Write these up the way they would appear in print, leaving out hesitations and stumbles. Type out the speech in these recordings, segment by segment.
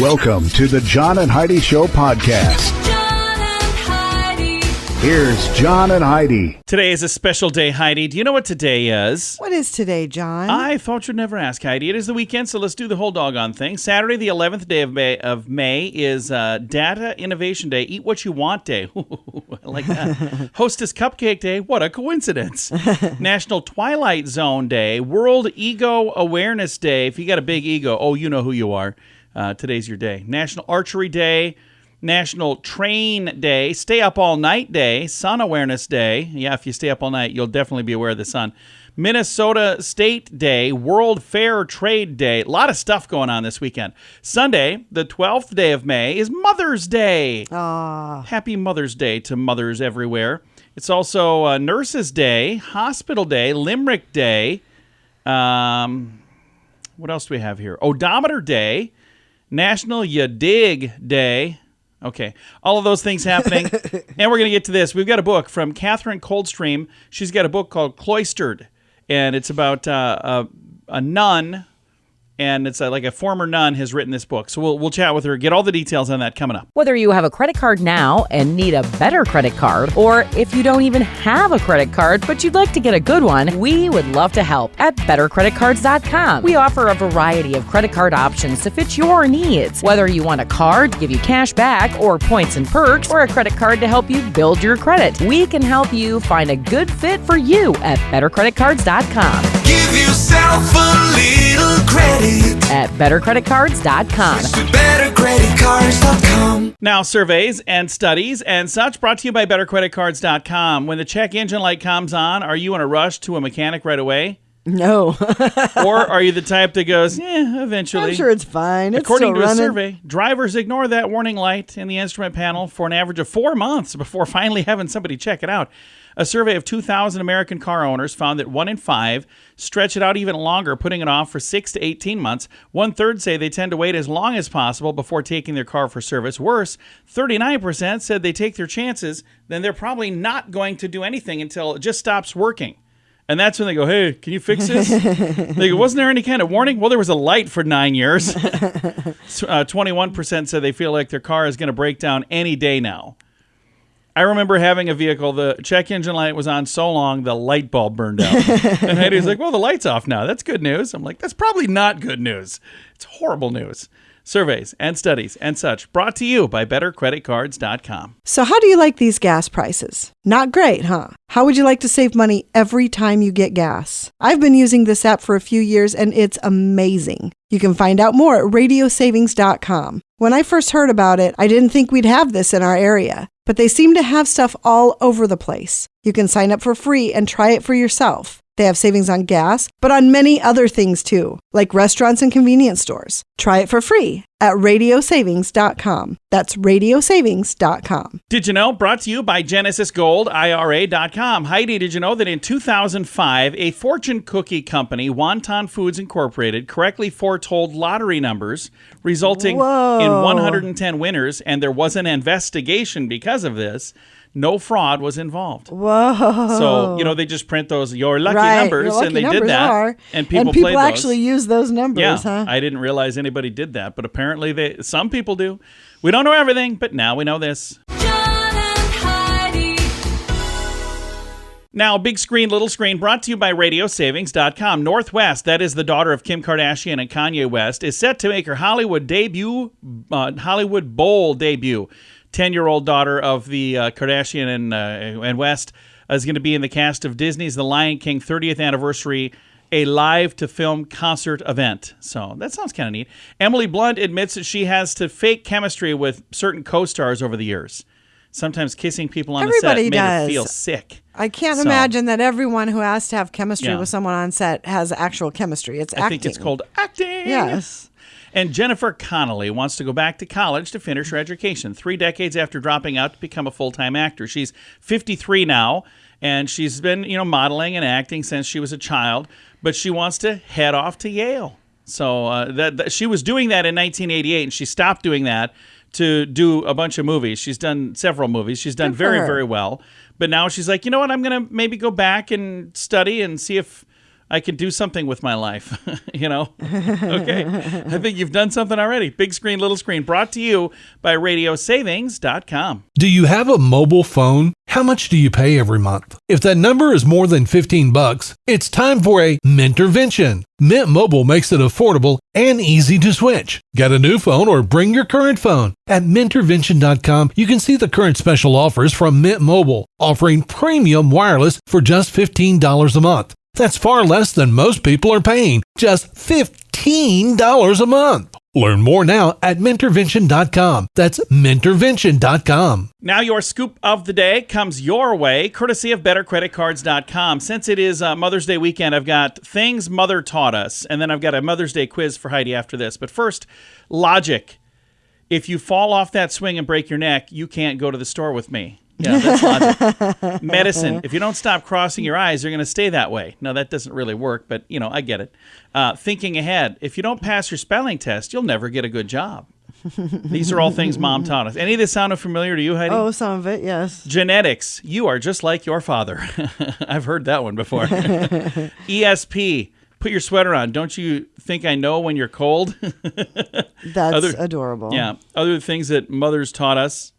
Welcome to the John and Heidi Show podcast. John and Heidi. Here's John and Heidi. Today is a special day, Heidi. Do you know what today is? What is today, John? I thought you'd never ask, Heidi. It is the weekend, so let's do the whole doggone thing. Saturday, the 11th day of May is Data Innovation Day. Eat What You Want Day. Ooh, I like that. Hostess Cupcake Day. What a coincidence. National Twilight Zone Day. World Ego Awareness Day. If you got a big ego, oh, you know who you are. Today's your day. National Archery Day. National Train Day, Stay Up All Night Day, Sun Awareness Day. Yeah, if you stay up all night, you'll definitely be aware of the sun. Minnesota State Day, World Fair Trade Day. A lot of stuff going on this weekend. Sunday, the 12th day of May, is Mother's Day. Aww. Happy Mother's Day to mothers everywhere. It's also Nurses Day, Hospital Day, Limerick Day. What else do we have here? Odometer Day, National Ya Dig Day. Okay, all of those things happening. And we're going to get to this. We've got a book from Catherine Coldstream. She's got a book called Cloistered, and it's about a nun, and it's like a former nun has written this book. So we'll chat with her, get all the details on that coming up. Whether you have a credit card now and need a better credit card, or if you don't even have a credit card but you'd like to get a good one, we would love to help at bettercreditcards.com. We offer a variety of credit card options to fit your needs. Whether you want a card to give you cash back or points and perks, or a credit card to help you build your credit, we can help you find a good fit for you at bettercreditcards.com. Give yourself a little credit At bettercreditcards.com. bettercreditcards.com. Now, surveys and studies and such brought to you by bettercreditcards.com. When the check engine light comes on, are you in a rush to a mechanic right away? No. Or are you the type that goes, eventually? I'm sure it's fine. It's According still to a running. survey, drivers ignore that warning light in the instrument panel for an average of 4 months before finally having somebody check it out. A survey of 2,000 American car owners found that 1 in 5 stretch it out even longer, putting it off for 6 to 18 months. 1/3 say they tend to wait as long as possible before taking their car for service. Worse, 39% said they take their chances, then they're probably not going to do anything until it just stops working. And that's when they go, hey, can you fix this? They go, wasn't there any kind of warning? Well, there was a light for 9 years. 21% said they feel like their car is going to break down any day now. I remember having a vehicle, the check engine light was on so long, the light bulb burned out. And Heidi's like, well, the light's off now. That's good news. I'm like, that's probably not good news. It's horrible news. Surveys and studies and such brought to you by bettercreditcards.com. So how do you like these gas prices? Not great, huh? How would you like to save money every time you get gas? I've been using this app for a few years and it's amazing. You can find out more at radiosavings.com. When I first heard about it, I didn't think we'd have this in our area, but they seem to have stuff all over the place. You can sign up for free and try it for yourself. They have savings on gas, but on many other things too, like restaurants and convenience stores. Try it for free at radiosavings.com. That's radiosavings.com. Did you know? Brought to you by GenesisGoldIRA.com. Heidi, did you know that in 2005, a fortune cookie company, Wonton Foods Incorporated, correctly foretold lottery numbers, resulting in 110 winners, and there was an investigation because of this? No fraud was involved. Whoa. So, they just print those, your lucky Right, numbers, your lucky and they numbers did that. are. And people people played those. actually use those numbers, Yeah, huh? I didn't realize anybody did that, but apparently some people do. We don't know everything, but now we know this. John and Heidi. Now, big screen, little screen, brought to you by radiosavings.com. Northwest, that is the daughter of Kim Kardashian and Kanye West, is set to make her Hollywood Bowl debut. 10-year-old daughter of the Kardashian and West is going to be in the cast of Disney's The Lion King 30th anniversary, a live-to-film concert event. So that sounds kind of neat. Emily Blunt admits that she has to fake chemistry with certain co-stars over the years. Sometimes kissing people on the set made her feel sick. I can't imagine that everyone who has to have chemistry with someone on set has actual chemistry. It's acting. I think it's called acting. Yes. And Jennifer Connelly wants to go back to college to finish her education 3 decades after dropping out to become a full-time actor. She's 53 now, and she's been, modeling and acting since she was a child, but she wants to head off to Yale. So that she was doing that in 1988, and she stopped doing that to do a bunch of movies. She's done several movies. She's done very, very well. But now she's like, you know what? I'm going to maybe go back and study and see if I can do something with my life, Okay. I think you've done something already. Big screen, little screen, brought to you by radiosavings.com. Do you have a mobile phone? How much do you pay every month? If that number is more than $15, it's time for a Mintervention. Mint Mobile makes it affordable and easy to switch. Get a new phone or bring your current phone. At Mintervention.com, you can see the current special offers from Mint Mobile, offering premium wireless for just $15 a month. That's far less than most people are paying, just $15 a month. Learn more now at Mintervention.com. That's Mintervention.com. Now your scoop of the day comes your way, courtesy of BetterCreditCards.com. Since it is Mother's Day weekend, I've got things Mother taught us, and then I've got a Mother's Day quiz for Heidi after this. But first, logic. If you fall off that swing and break your neck, you can't go to the store with me. Yeah, that's logic. Medicine. If you don't stop crossing your eyes, you're going to stay that way. No, that doesn't really work, but, I get it. Thinking ahead. If you don't pass your spelling test, you'll never get a good job. These are all things Mom taught us. Any of this sound familiar to you, Heidi? Oh, some of it, yes. Genetics. You are just like your father. I've heard that one before. ESP. Put your sweater on. Don't you think I know when you're cold? That's adorable. Yeah. Other things that mothers taught us.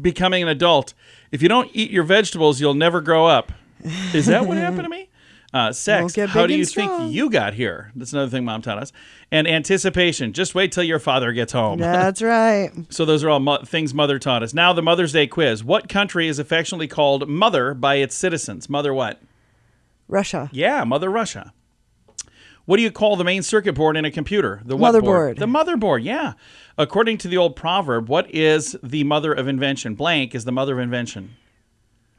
Becoming an adult. If you don't eat your vegetables, you'll never grow up. Is that what happened to me? Sex. How do you think you got here? That's another thing Mom taught us. And anticipation. Just wait till your father gets home. That's right. So those are all things Mother taught us. Now the Mother's Day quiz. What country is affectionately called Mother by its citizens? Mother what? Russia. Yeah, Mother Russia. What do you call the main circuit board in a computer? The what motherboard. Board? The motherboard, yeah. According to the old proverb, what is the mother of invention? Blank is the mother of invention.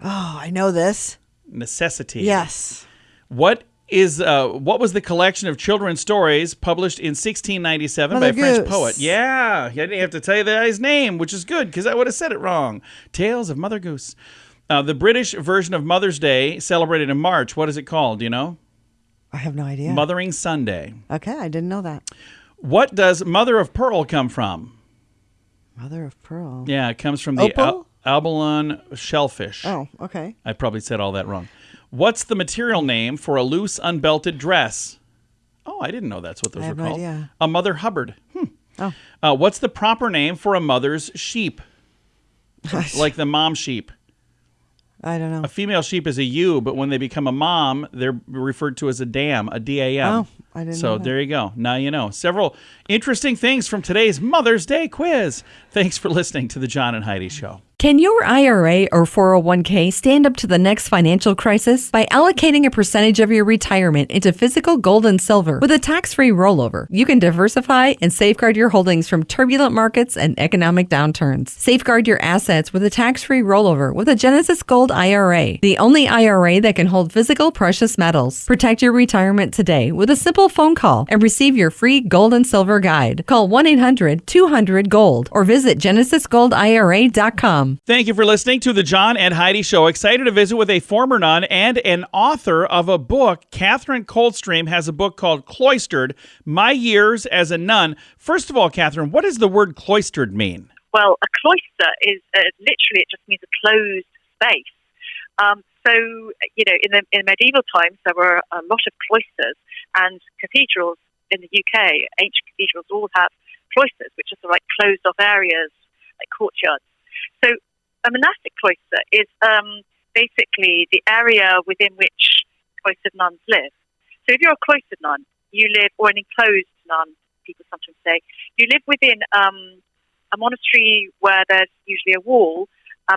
Oh, I know this. Necessity. Yes. What was the collection of children's stories published in 1697 by a French poet? Yeah, I didn't have to tell you the guy's name, which is good because I would have said it wrong. Tales of Mother Goose. The British version of Mother's Day, celebrated in March, what is it called? Do you know? I have no idea. Mothering Sunday. Okay, I didn't know that. What does mother of pearl come from? Mother of pearl. Yeah, it comes from the abalone shellfish. Oh, okay. I probably said all that wrong. What's the material name for a loose, unbelted dress? Oh, I didn't know that's what those were called. No idea. A Mother Hubbard. Oh. What's the proper name for a mother's sheep? Like the mom sheep. I don't know. A female sheep is a ewe, but when they become a mom, they're referred to as a dam, a D-A-M. Oh, I didn't know So that. there you go. Now you know. Several interesting things from today's Mother's Day quiz. Thanks for listening to the John and Heidi Show. Can your IRA or 401k stand up to the next financial crisis? By allocating a percentage of your retirement into physical gold and silver with a tax-free rollover, you can diversify and safeguard your holdings from turbulent markets and economic downturns. Safeguard your assets with a tax-free rollover with a Genesis Gold IRA, the only IRA that can hold physical precious metals. Protect your retirement today with a simple phone call and receive your free gold and silver guide. Call 1-800-200-GOLD or visit genesisgoldira.com. Thank you for listening to the John and Heidi Show. Excited to visit with a former nun and an author of a book. Catherine Coldstream has a book called Cloistered, My Years as a Nun. First of all, Catherine, what does the word cloistered mean? Well, a cloister is literally, it just means a closed space. In medieval times, there were a lot of cloisters, and cathedrals in the UK, ancient cathedrals, all have cloisters, which are sort of like closed-off areas, like courtyards. So a monastic cloister is basically the area within which cloistered nuns live. So if you're a cloistered nun, you live, or an enclosed nun, people sometimes say, you live within a monastery where there's usually a wall,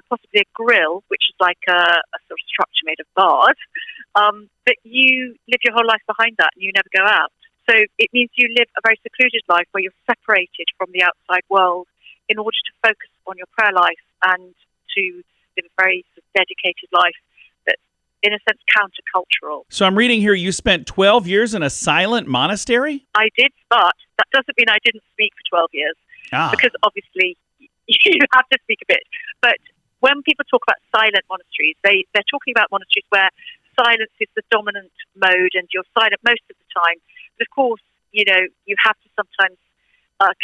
possibly a grill, which is like a sort of structure made of bars, but you live your whole life behind that and you never go out. So it means you live a very secluded life where you're separated from the outside world in order to focus on your prayer life and to live a very sort of dedicated life that's, in a sense, countercultural. So I'm reading here you spent 12 years in a silent monastery? I did, but that doesn't mean I didn't speak for 12 years, because obviously you have to speak a bit. But when people talk about silent monasteries, they're talking about monasteries where silence is the dominant mode and you're silent most of the time. But of course, you have to sometimes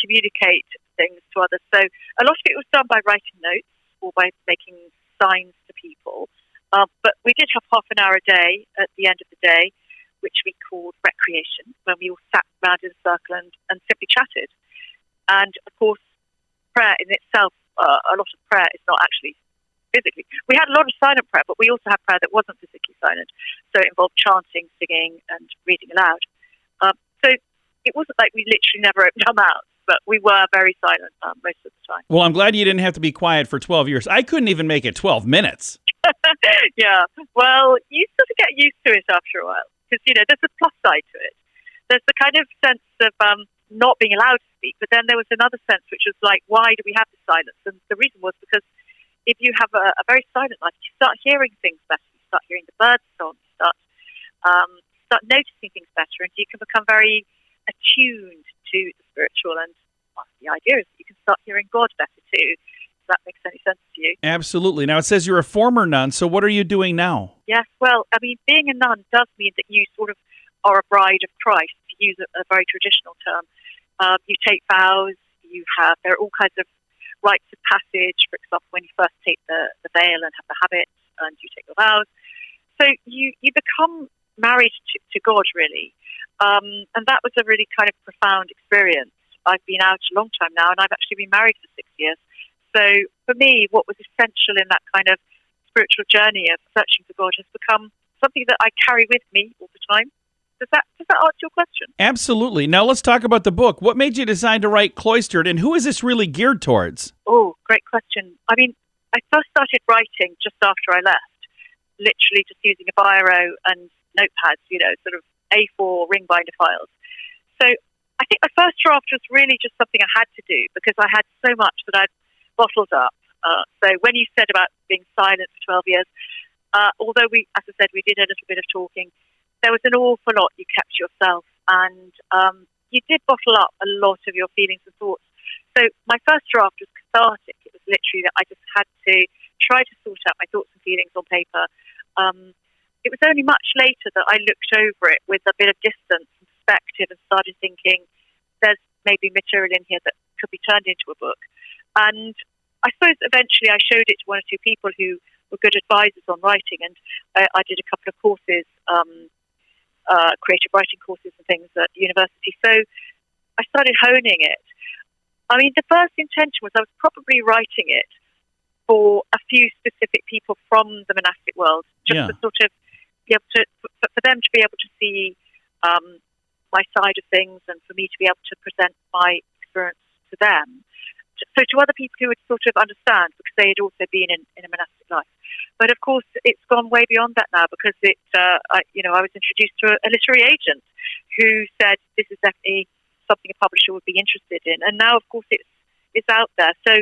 communicate things to others. So a lot of it was done by writing notes or by making signs to people. But we did have half an hour a day at the end of the day which we called recreation, when we all sat around in a circle and simply chatted. And of course, prayer in itself, a lot of prayer is not actually physically. We had a lot of silent prayer, but we also had prayer that wasn't physically silent. So it involved chanting, singing, and reading aloud. So it wasn't like we literally never opened our mouths, but we were very silent most of the time. Well, I'm glad you didn't have to be quiet for 12 years. I couldn't even make it 12 minutes. Yeah, well, you sort of get used to it after a while because, there's a plus side to it. There's the kind of sense of not being allowed to speak, but then there was another sense which was like, why do we have this silence? And the reason was because if you have a very silent life, you start hearing things better, you start hearing the birds song, you start noticing things better, and you can become very attuned to the spiritual. And the idea is that you can start hearing God better too. That makes any sense to you. Absolutely. Now, it says you're a former nun, so what are you doing now? Yes, well, I mean, being a nun does mean that you sort of are a bride of Christ, to use a very traditional term. You take vows, there are all kinds of rites of passage, for example, when you first take the veil and have the habit, and you take your vows. So you become married to God, really. And that was a really kind of profound experience. I've been out a long time now, and I've actually been married for 6 years. So for me, what was essential in that kind of spiritual journey of searching for God has become something that I carry with me all the time. Does that answer your question? Absolutely. Now let's talk about the book. What made you decide to write Cloistered, and who is this really geared towards? Oh, great question. I mean, I first started writing just after I left, literally just using a biro and notepads, sort of A4 ring binder files. So I think my first draft was really just something I had to do because I had so much that I'd bottled up. So when you said about being silent for 12 years, although as I said, we did a little bit of talking, there was an awful lot you kept to yourself, and you did bottle up a lot of your feelings and thoughts. So my first draft was cathartic. It was literally that I just had to try to sort out my thoughts and feelings on paper. It was only much later that I looked over it with a bit of distance and perspective and started thinking there's maybe material in here that could be turned into a book. And I suppose eventually I showed it to one or two people who were good advisors on writing, and I did a couple of courses, creative writing courses and things at university. So I started honing it. I mean, the first intention was I was probably writing it for a few specific people from the monastic world, just to sort of be able to, for them to be able to see my side of things, and for me to be able to present my experience to them. So to other people who would sort of understand, because they had also been in a monastic life. But of course, it's gone way beyond that now, because I was introduced to a literary agent who said this is definitely something a publisher would be interested in. And now, of course, it's out there. So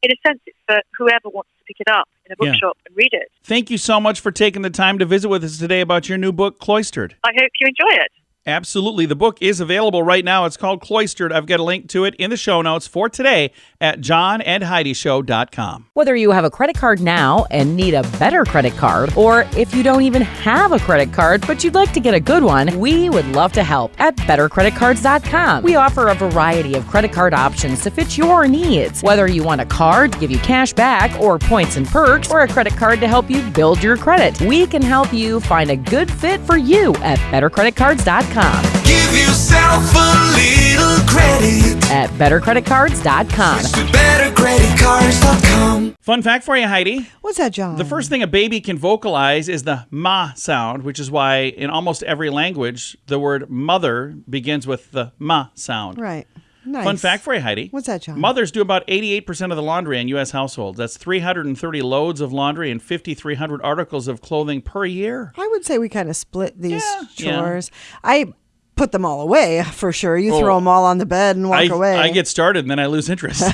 in a sense, it's for whoever wants to pick it up in a bookshop and read it. Thank you so much for taking the time to visit with us today about your new book, Cloistered. I hope you enjoy it. Absolutely. The book is available right now. It's called Cloistered. I've got a link to it in the show notes for today at johnandheidishow.com. Whether you have a credit card now and need a better credit card, or if you don't even have a credit card but you'd like to get a good one, we would love to help at bettercreditcards.com. We offer a variety of credit card options to fit your needs. Whether you want a card to give you cash back or points and perks, or a credit card to help you build your credit, we can help you find a good fit for you at bettercreditcards.com. Give yourself a little credit At bettercreditcards.com. to bettercreditcards.com. Fun fact for you, Heidi. What's that, John? The first thing a baby can vocalize is the ma sound, which is why in almost every language, the word mother begins with the ma sound. Right. Nice. Fun fact for you, Heidi. What's that, John? Mothers do about 88% of the laundry in U.S. households. That's 330 loads of laundry and 5,300 articles of clothing per year. I would say we kind of split these Yeah. chores. I put them all away for sure. You throw them all on the bed and walk away. I get started and then I lose interest.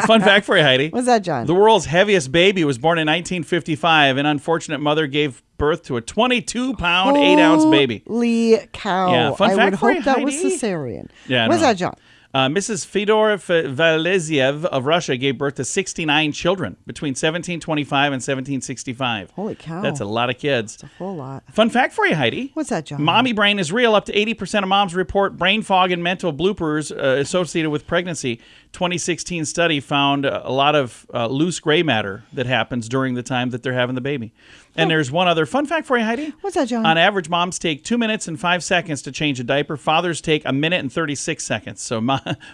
Fun fact for you, Heidi. What's that, John? The world's heaviest baby was born in 1955. An unfortunate mother gave birth to a 22-pound, 8-ounce baby. Holy cow. Yeah, fun I fact would for you, hope that was Heidi. cesarean. Yeah, I What's know. that, John? Mrs. Fedor Valeziev of Russia gave birth to 69 children between 1725 and 1765. Holy cow. That's a lot of kids. It's a whole lot. Fun fact for you, Heidi. What's that, John? Mommy brain is real. Up to 80% of moms report brain fog and mental bloopers associated with pregnancy. 2016 study found a lot of loose gray matter that happens during the time that they're having the baby. And there's one other fun fact for you, Heidi. What's that, John? On average, moms take 2 minutes and 5 seconds to change a diaper. Fathers take 1 minute and 36 seconds. So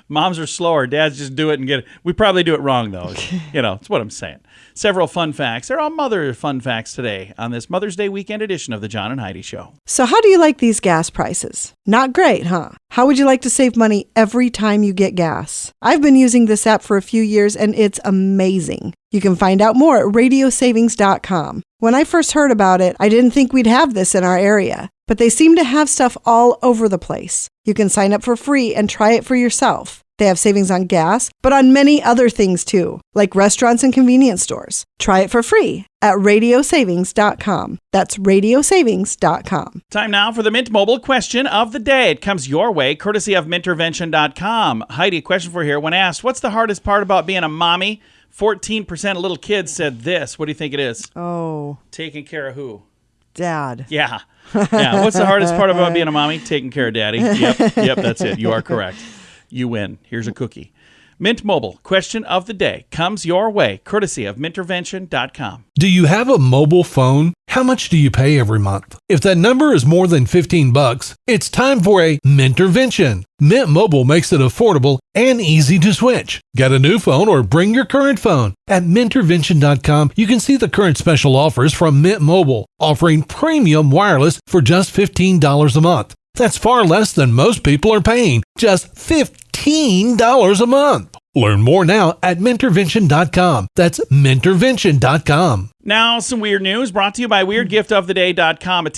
moms are slower. Dads just do it and get it. We probably do it wrong, though. It's what I'm saying. Several fun facts. They're all mother fun facts today on this Mother's Day weekend edition of the John and Heidi Show. So how do you like these gas prices? Not great, huh? How would you like to save money every time you get gas? I've been using this app for a few years and it's amazing. You can find out more at radiosavings.com. When I first heard about it, I didn't think we'd have this in our area, but they seem to have stuff all over the place. You can sign up for free and try it for yourself. They have savings on gas, but on many other things too, like restaurants and convenience stores. Try it for free at radiosavings.com. That's radiosavings.com. Time now for the Mint Mobile question of the day. It comes your way, courtesy of mintervention.com. Heidi, a question for here. When asked, what's the hardest part about being a mommy? 14% of little kids said this. What do you think it is? Oh, Taking care of who? Dad. Yeah. What's the hardest part about being a mommy? Taking care of daddy. Yep, that's it. You are correct. You win. Here's a cookie. Mint Mobile question of the day comes your way, courtesy of mintervention.com. Do you have a mobile phone? How much do you pay every month? If that number is more than $15, it's time for a Mintervention. Mint Mobile makes it affordable and easy to switch. Get a new phone or bring your current phone. At Mintervention.com, you can see the current special offers from Mint Mobile, offering premium wireless for just $15 a month. That's far less than most people are paying, just $15 a month. Learn more now at Mintervention.com. That's Mintervention.com. Now, some weird news brought to you by WeirdGiftOfTheDay.com. A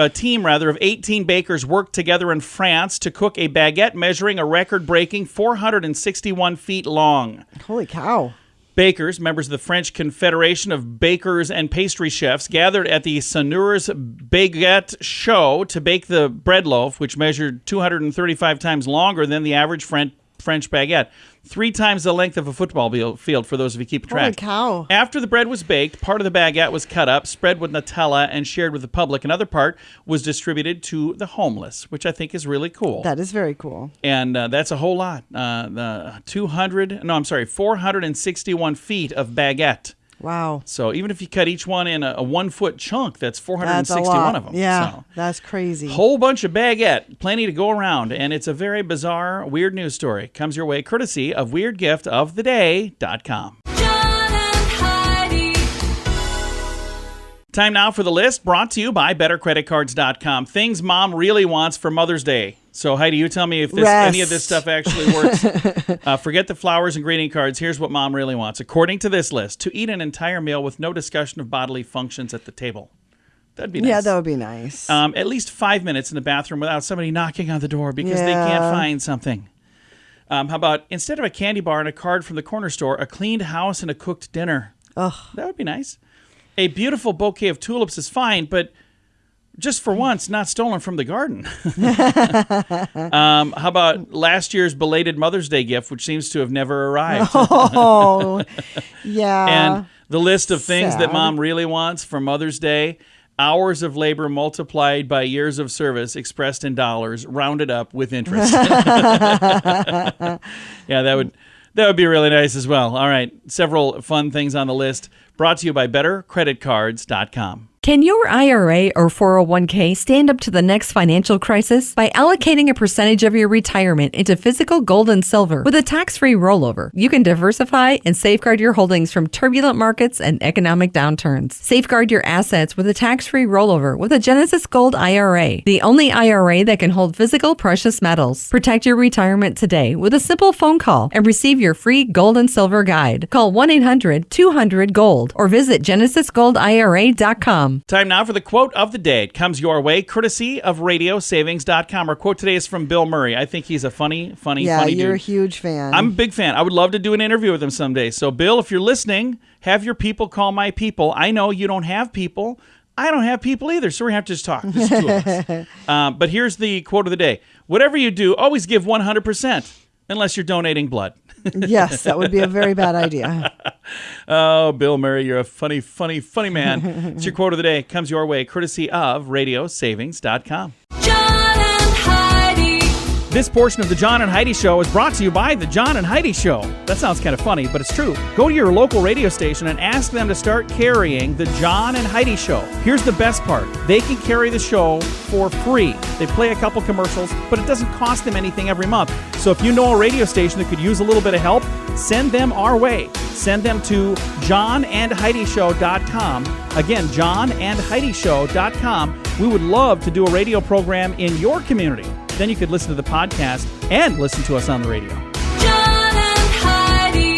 team of 18 bakers worked together in France to cook a baguette measuring a record-breaking 461 feet long. Holy cow. Bakers, members of the French Confederation of Bakers and Pastry Chefs, gathered at the Sonneurs Baguette Show to bake the bread loaf, which measured 235 times longer than the average French baguette. 3 times the length of a football field, for those of you keeping track. Holy cow. After the bread was baked, part of the baguette was cut up, spread with Nutella, and shared with the public. Another part was distributed to the homeless, which I think is really cool. That is very cool. And that's a whole lot. 461 feet of baguette. Wow. So even if you cut each one in a 1 foot chunk, that's 461 That's a lot. of them. Yeah, So, that's crazy. whole bunch of baguette, plenty to go around, and it's a very bizarre, weird news story. Comes your way courtesy of WeirdGiftOfTheDay.com. John and Heidi. Time now for the list, brought to you by BetterCreditCards.com. Things mom really wants for Mother's Day. So, Heidi, you tell me if any of this stuff actually works. Forget the flowers and greeting cards. Here's what mom really wants. According to this list, to eat an entire meal with no discussion of bodily functions at the table. That'd be nice. Yeah, that would be nice. At least 5 minutes in the bathroom without somebody knocking on the door because they can't find something. How about, instead of a candy bar and a card from the corner store, a cleaned house and a cooked dinner? Ugh. That would be nice. A beautiful bouquet of tulips is fine, but just for once, not stolen from the garden. How about last year's belated Mother's Day gift, which seems to have never arrived? Oh, yeah. And the list of things that Sad. mom really wants for Mother's Day: hours of labor multiplied by years of service expressed in dollars, rounded up with interest. Yeah, that would be really nice as well. All right, several fun things on the list, brought to you by BetterCreditCards.com. Can your IRA or 401k stand up to the next financial crisis by allocating a percentage of your retirement into physical gold and silver with a tax-free rollover? You can diversify and safeguard your holdings from turbulent markets and economic downturns. Safeguard your assets with a tax-free rollover with a Genesis Gold IRA, the only IRA that can hold physical precious metals. Protect your retirement today with a simple phone call and receive your free gold and silver guide. Call 1-800-200-GOLD or visit genesisgoldira.com. Time now for the quote of the day. It comes your way courtesy of radiosavings.com. Our quote today is from Bill Murray. I think he's a funny dude. Yeah, you're a huge fan. I'm a big fan. I would love to do an interview with him someday. So, Bill, if you're listening, have your people call my people. I know you don't have people. I don't have people either, so we have to just talk. Just two of us. But here's the quote of the day. Whatever you do, always give 100%, unless you're donating blood. Yes, that would be a very bad idea. Oh, Bill Murray, you're a funny man. It's your quote of the day. It comes your way courtesy of radiosavings.com. John and Heidi. This portion of the John and Heidi Show is brought to you by the John and Heidi Show. That sounds kind of funny, but it's true. Go to your local radio station and ask them to start carrying the John and Heidi Show. Here's the best part. They can carry the show for free. They play a couple commercials, but it doesn't cost them anything every month. So if you know a radio station that could use a little bit of help, send them our way. Send them to johnandheidishow.com. Again, johnandheidishow.com. We would love to do a radio program in your community. Then you could listen to the podcast and listen to us on the radio. John and Heidi.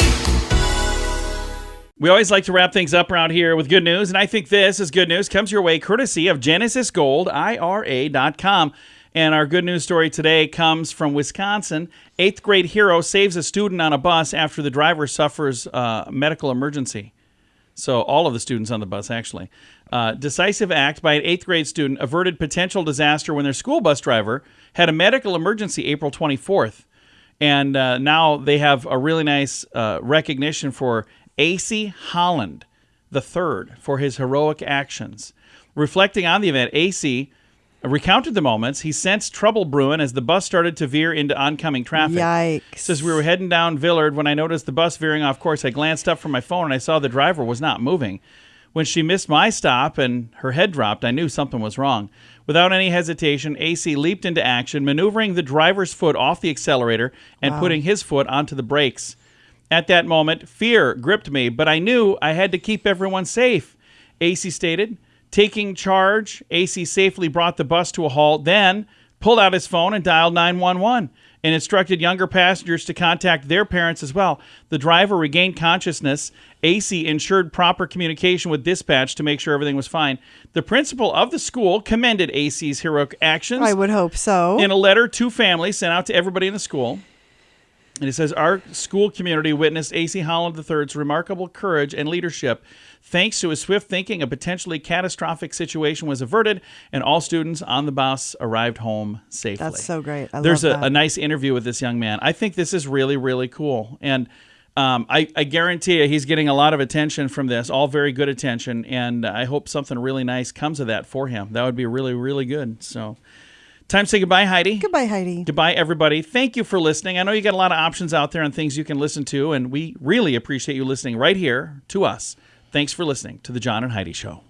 We always like to wrap things up around here with good news, and I think this is good news. Comes your way courtesy of GenesisGoldIRA.com. And our good news story today comes from Wisconsin. 8th grade hero saves a student on a bus after the driver suffers a medical emergency. So all of the students on the bus, actually. Decisive act by an 8th grade student averted potential disaster when their school bus driver had a medical emergency April 24th. And now they have a really nice recognition for A.C. Holland III for his heroic actions. Reflecting on the event, A.C. recounted the moments. He sensed trouble brewing as the bus started to veer into oncoming traffic. Yikes. Says, we were heading down Villard when I noticed the bus veering off course. I glanced up from my phone and I saw the driver was not moving. When she missed my stop and her head dropped, I knew something was wrong. Without any hesitation, AC leaped into action, maneuvering the driver's foot off the accelerator and putting his foot onto the brakes. At that moment, fear gripped me, but I knew I had to keep everyone safe, AC stated. Taking charge, AC safely brought the bus to a halt, then pulled out his phone and dialed 911 and instructed younger passengers to contact their parents as well. The driver regained consciousness. AC ensured proper communication with dispatch to make sure everything was fine. The principal of the school commended AC's heroic actions. I would hope so. In a letter to families sent out to everybody in the school. And it says, our school community witnessed A.C. Holland III's remarkable courage and leadership. Thanks to his swift thinking, a potentially catastrophic situation was averted, and all students on the bus arrived home safely. That's so great. There's love that. a nice interview with this young man. I think this is really, really cool. And I guarantee you he's getting a lot of attention from this, all very good attention, and I hope something really nice comes of that for him. That would be really, really good. So... time to say goodbye, Heidi. Goodbye, Heidi. Goodbye, everybody. Thank you for listening. I know you got a lot of options out there and things you can listen to, and we really appreciate you listening right here to us. Thanks for listening to The John and Heidi Show.